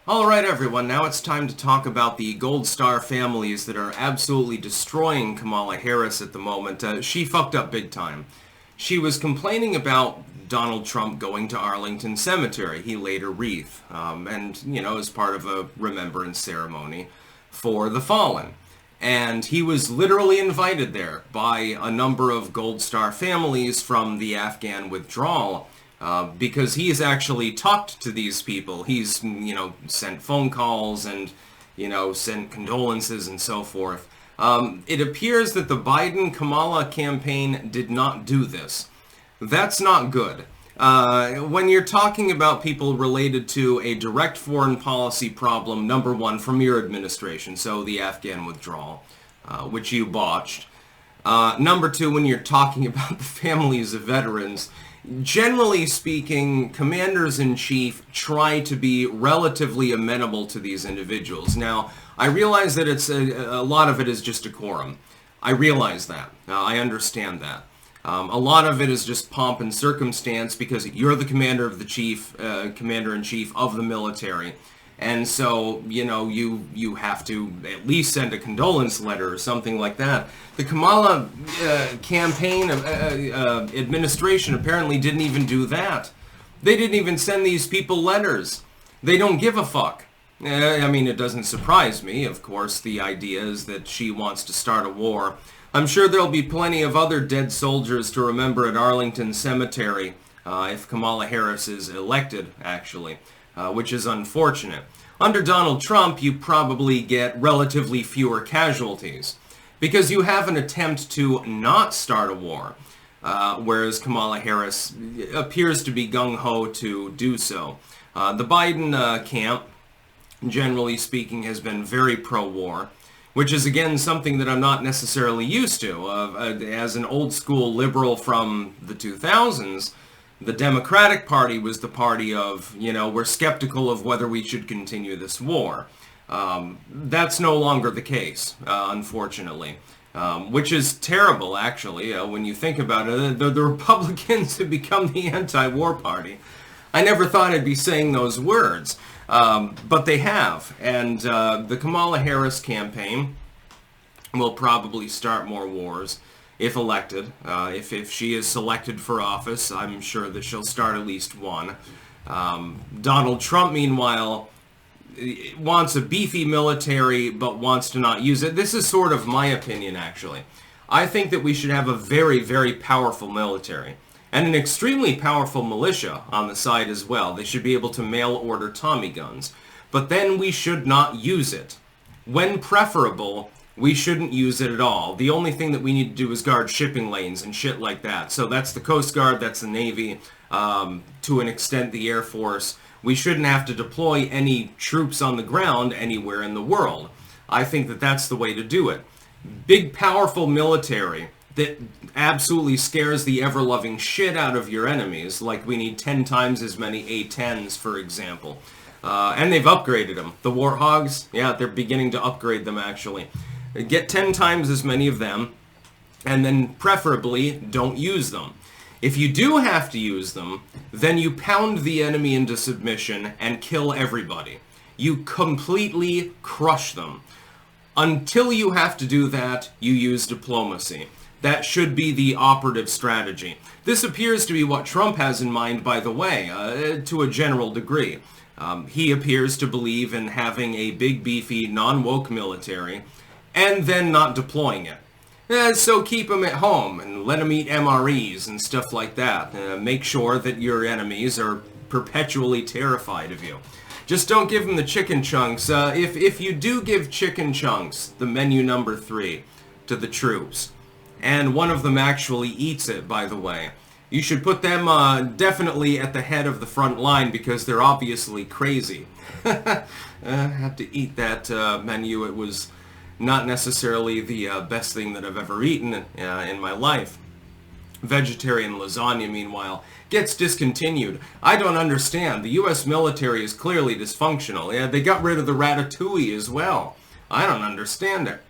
Alright everyone, now it's time to talk about the Gold Star families that are absolutely destroying Kamala Harris at the moment. She fucked up big time. She was complaining about Donald Trump going to Arlington Cemetery. He laid a wreath, as part of a remembrance ceremony for the fallen. And he was literally invited there by a number of Gold Star families from the Afghan withdrawal. Because he has actually talked to these people. He's, sent phone calls and, sent condolences and so forth. It appears that the Biden-Kamala campaign did not do this. That's not good. When you're talking about people related to a direct foreign policy problem, number one, from your administration, so the Afghan withdrawal, which you botched. Number two, when you're talking about the families of veterans, generally speaking, commanders-in-chief try to be relatively amenable to these individuals. Now, I realize that a lot of it is just decorum. I realize that. I understand that. A lot of it is just pomp and circumstance because you're the commander-in-chief of the military. And so, you have to at least send a condolence letter or something like that. The Kamala campaign administration apparently didn't even do that. They didn't even send these people letters. They don't give a fuck. It doesn't surprise me. Of course, the idea is that she wants to start a war. I'm sure there'll be plenty of other dead soldiers to remember at Arlington Cemetery if Kamala Harris is elected, actually. Which is unfortunate. Under Donald Trump, you probably get relatively fewer casualties because you have an attempt to not start a war, whereas Kamala Harris appears to be gung-ho to do so. The Biden camp, generally speaking, has been very pro-war, which is, again, something that I'm not necessarily used to. As an old-school liberal from the 2000s, the Democratic Party was the party of, we're skeptical of whether we should continue this war. That's no longer the case, unfortunately, which is terrible, actually, when you think about it. The Republicans have become the anti-war party. I never thought I'd be saying those words, but they have. And the Kamala Harris campaign will probably start more wars. If elected. If she is selected for office, I'm sure that she'll start at least one. Donald Trump, meanwhile, wants a beefy military, but wants to not use it. This is sort of my opinion, actually. I think that we should have a very, very powerful military. And an extremely powerful militia on the side as well. They should be able to mail-order Tommy guns. But then we should not use it. When preferable, we shouldn't use it at all. The only thing that we need to do is guard shipping lanes and shit like that. So that's the Coast Guard, that's the Navy, to an extent the Air Force. We shouldn't have to deploy any troops on the ground anywhere in the world. I think that that's the way to do it. Big, powerful military that absolutely scares the ever-loving shit out of your enemies, like we need 10 times as many A-10s, for example. And they've upgraded them. The Warthogs, yeah, they're beginning to upgrade them, actually. Get 10 times as many of them, and then preferably don't use them. If you do have to use them, then you pound the enemy into submission and kill everybody. You completely crush them. Until you have to do that, you use diplomacy. That should be the operative strategy. This appears to be what Trump has in mind, by the way, to a general degree. He appears to believe in having a big, beefy, non-woke military, and then not deploying it. So keep them at home and let them eat MREs and stuff like that. Make sure that your enemies are perpetually terrified of you. Just don't give them the chicken chunks. If you do give chicken chunks, the menu number 3, to the troops, and one of them actually eats it, by the way, you should put them definitely at the head of the front line because they're obviously crazy. I had to eat that menu. It was not necessarily the best thing that I've ever eaten in my life. Vegetarian lasagna, meanwhile, gets discontinued. I don't understand. The U.S. military is clearly dysfunctional. Yeah, they got rid of the ratatouille as well. I don't understand it.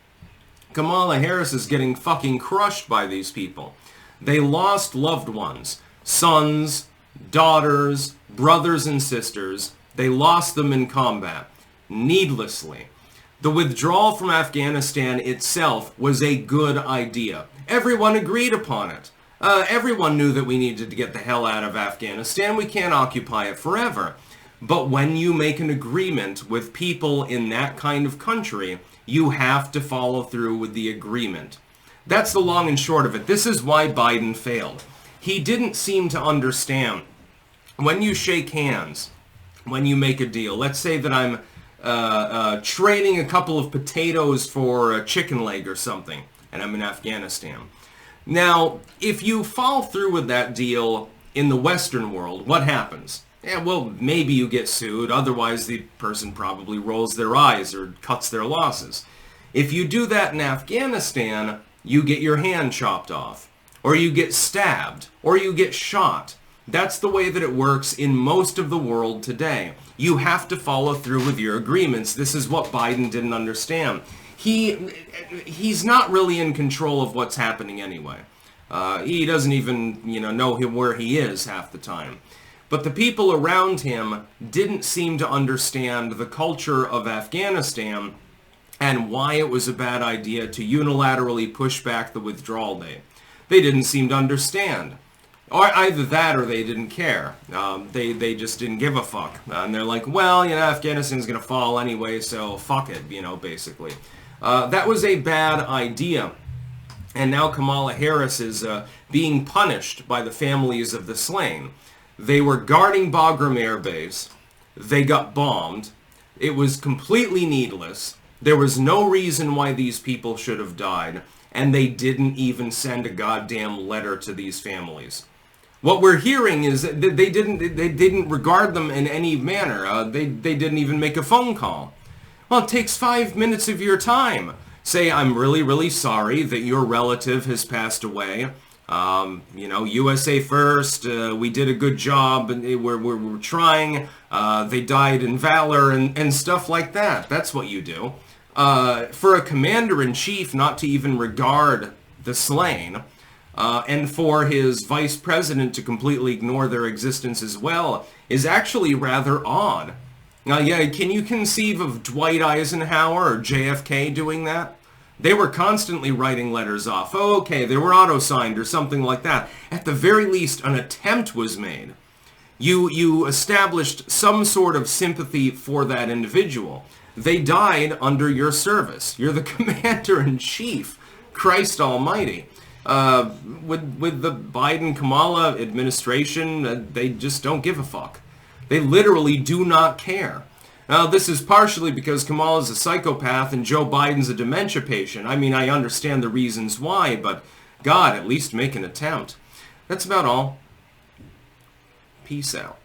Kamala Harris is getting fucking crushed by these people. They lost loved ones, sons, daughters, brothers and sisters, They lost them in combat, needlessly. The withdrawal from Afghanistan itself was a good idea. Everyone agreed upon it. Everyone knew that we needed to get the hell out of Afghanistan. We can't occupy it forever. But when you make an agreement with people in that kind of country, you have to follow through with the agreement. That's the long and short of it. This is why Biden failed. He didn't seem to understand. When you shake hands, when you make a deal, let's say that I'm trading a couple of potatoes for a chicken leg or something, and I'm in Afghanistan. Now, if you follow through with that deal in the Western world, what happens? Yeah, well, maybe you get sued. Otherwise, the person probably rolls their eyes or cuts their losses. If you do that in Afghanistan, you get your hand chopped off, or you get stabbed, or you get shot. That's the way that it works in most of the world today. You have to follow through with your agreements. This is what Biden didn't understand. He's not really in control of what's happening anyway. He doesn't even, know where he is half the time. But the people around him didn't seem to understand the culture of Afghanistan and why it was a bad idea to unilaterally push back the withdrawal date. They didn't seem to understand. Or either that or they didn't care. They just didn't give a fuck. And they're like, well, Afghanistan's going to fall anyway, so fuck it, basically. That was a bad idea. And now Kamala Harris is being punished by the families of the slain. They were guarding Bagram Air Base. They got bombed. It was completely needless. There was no reason why these people should have died. And they didn't even send a goddamn letter to these families. What we're hearing is that they didn't regard them in any manner. They didn't even make a phone call. Well, it takes 5 minutes of your time. Say, I'm really, really sorry that your relative has passed away. USA first, we did a good job, and we're trying. They died in valor and stuff like that. That's what you do. For a commander-in-chief not to even regard the slain, and for his vice president to completely ignore their existence as well, is actually rather odd. Can you conceive of Dwight Eisenhower or JFK doing that? They were constantly writing letters off. Oh, okay, they were auto-signed or something like that. At the very least, an attempt was made. You established some sort of sympathy for that individual. They died under your service. You're the commander-in-chief. Christ almighty. With the Biden-Kamala administration, they just don't give a fuck. They literally do not care. Now, this is partially because Kamala's a psychopath and Joe Biden's a dementia patient. I mean, I understand the reasons why, but God, at least make an attempt. That's about all. Peace out.